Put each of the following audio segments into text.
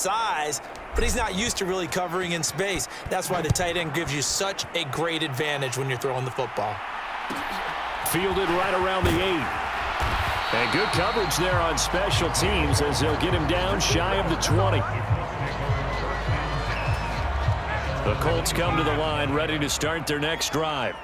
size, but he's not used to really covering in space. That's why the tight end gives you such a great advantage when you're throwing the football. Fielded right around the 8. And good coverage there on special teams as they'll get him down shy of the 20. The Colts come to the line ready to start their next drive.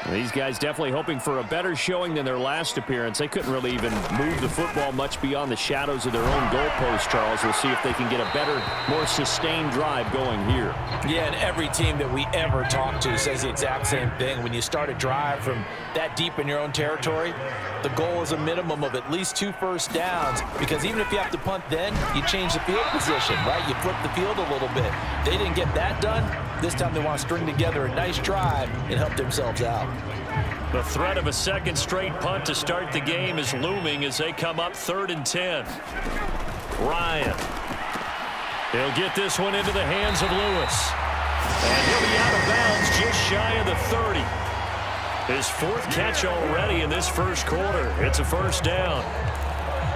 These guys definitely hoping for a better showing than their last appearance. They couldn't really even move the football much beyond the shadows of their own goalpost, Charles. We'll see if they can get a better, more sustained drive going here. Yeah, and every team that we ever talk to says the exact same thing. When you start a drive from that deep in your own territory, the goal is a minimum of at least 2 first downs, because even if you have to punt then, you change the field position, right? You flip the field a little bit. They didn't get that done. This time they want to string together a nice drive and help themselves out. The threat of a second straight punt to start the game is looming as they come up 3rd and 10. Ryan. He'll get this one into the hands of Lewis. And he'll be out of bounds just shy of the 30. His 4th catch already in this first quarter. It's a first down.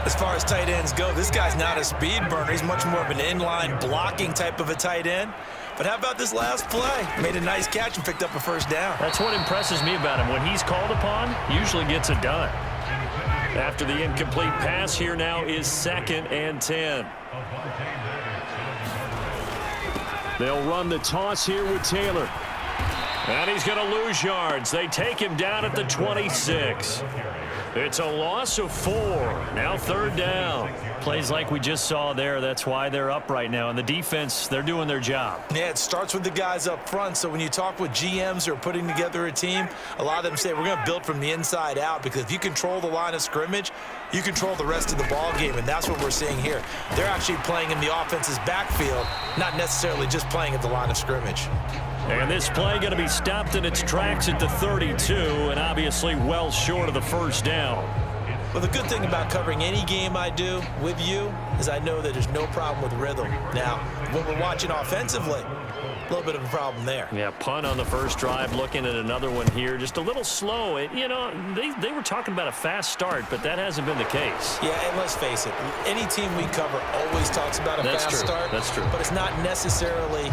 As far as tight ends go, this guy's not a speed burner. He's much more of an inline blocking type of a tight end. But how about this last play? Made a nice catch and picked up a first down. That's what impresses me about him. When he's called upon, usually gets it done. After the incomplete pass, here now is 2nd and 10. They'll run the toss here with Taylor. And he's going to lose yards. They take him down at the 26. It's a loss of 4. Now 3rd down. Plays like we just saw there. That's why they're up right now. And the defense, they're doing their job. Yeah, it starts with the guys up front. So when you talk with GMs who are putting together a team, a lot of them say we're going to build from the inside out, because if you control the line of scrimmage, you control the rest of the ball game, and that's what we're seeing here. They're actually playing in the offense's backfield, not necessarily just playing at the line of scrimmage. And this play going to be stopped in its tracks at the 32, and obviously well short of the first down. Well, the good thing about covering any game I do with you is I know that there's no problem with rhythm. Now, when we're watching offensively, a little bit of a problem there. Yeah, punt on the first drive, looking at another one here. Just a little slow. You know, they were talking about a fast start, but that hasn't been the case. Yeah, and let's face it, any team we cover always talks about a fast start. That's true. But it's not necessarily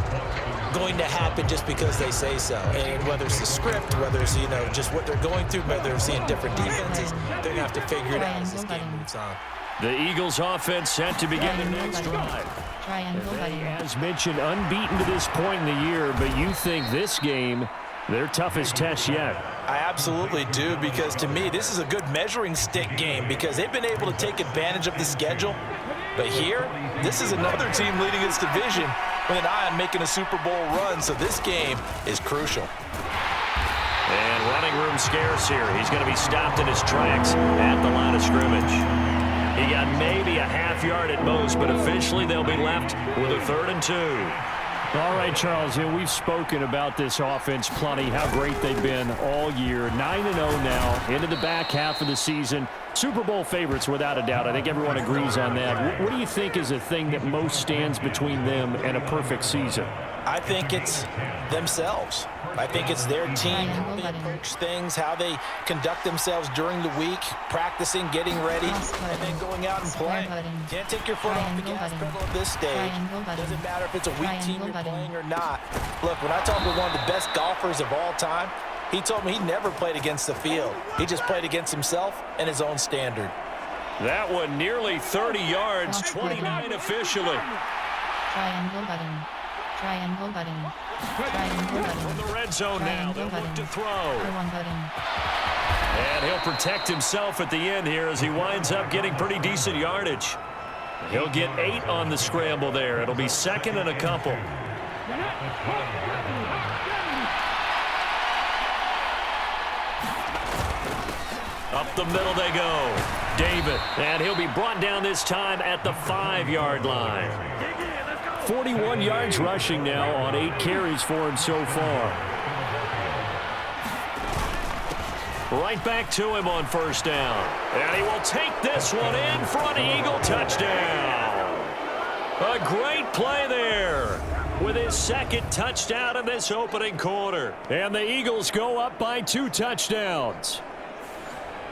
going to happen just because they say so. And whether it's the script, whether it's, just what they're going through, whether they're seeing different defenses, they're going to have to figure it out as this game moves on. The Eagles offense set to begin the next drive. As mentioned, unbeaten to this point in the year, but you think this game, their toughest test yet? I absolutely do, because to me, this is a good measuring stick game, because they've been able to take advantage of the schedule. But here, this is another team leading its division with an eye on making a Super Bowl run, so this game is crucial. And running room scarce here. He's going to be stopped in his tracks at the line of scrimmage. He got maybe a half yard at most, but officially they'll be left with a 3rd and 2. All right, Charles, we've spoken about this offense plenty, how great they've been all year. 9-0 now, into the back half of the season. Super Bowl favorites, without a doubt. I think everyone agrees on that. What do you think is the thing that most stands between them and a perfect season? I think it's themselves. I think it's their team, how they approach things, how they conduct themselves during the week, practicing, getting ready, and then going out and playing. Can't take your foot off the gas pedal at this stage. Doesn't matter if it's a weak team you're playing or not. Look, when I talked with one of the best golfers of all time, he told me he never played against the field. He just played against himself and his own standard. That one nearly 30 yards, 29 officially. Triangle button. Triangle button. Triangle button. From the red zone now, they'll look to throw. And he'll protect himself at the end here as he winds up getting pretty decent yardage. He'll get 8 on the scramble there. It'll be 2nd and a couple. Up the middle they go. David. And he'll be brought down this time at the 5-yard line. 41 yards rushing now on 8 carries for him so far. Right back to him on first down. And he will take this one in for an Eagle touchdown. A great play there with his 2nd touchdown in this opening quarter. And the Eagles go up by 2 touchdowns.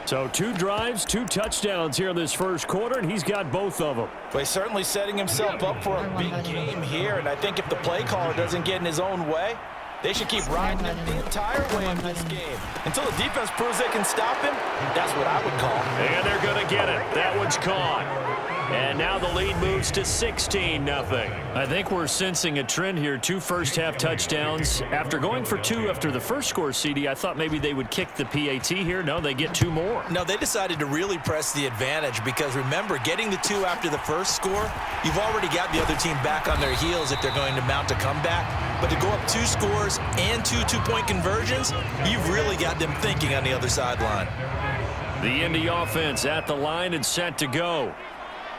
So 2 drives, 2 touchdowns here in this first quarter, and he's got both of them. Well, he's certainly setting himself up for a big game here, and I think if the play caller doesn't get in his own way, they should keep riding him the entire way in this game. Until the defense proves they can stop him, that's what I would call. And they're going to get it. That one's caught. And now the lead moves to 16-0. I think we're sensing a trend here. 2 first-half touchdowns. After going for 2 after the first score, CD, I thought maybe they would kick the PAT here. No, they get 2 more. No, they decided to really press the advantage because, remember, getting the 2 after the first score, you've already got the other team back on their heels if they're going to mount a comeback. But to go up 2 scores and 2 two-point conversions, you've really got them thinking on the other sideline. The Indy offense at the line and set to go.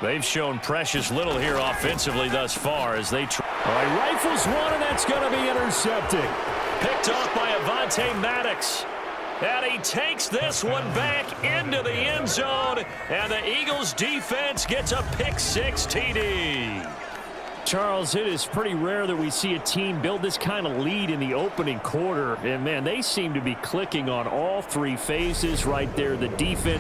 They've shown precious little here offensively thus far as they try. All right, rifles one, and that's going to be intercepted. Picked off by Avonte Maddox. And he takes this one back into the end zone, and the Eagles defense gets a pick-6 TD. Charles, it is pretty rare that we see a team build this kind of lead in the opening quarter. And, man, they seem to be clicking on all 3 phases right there. The defense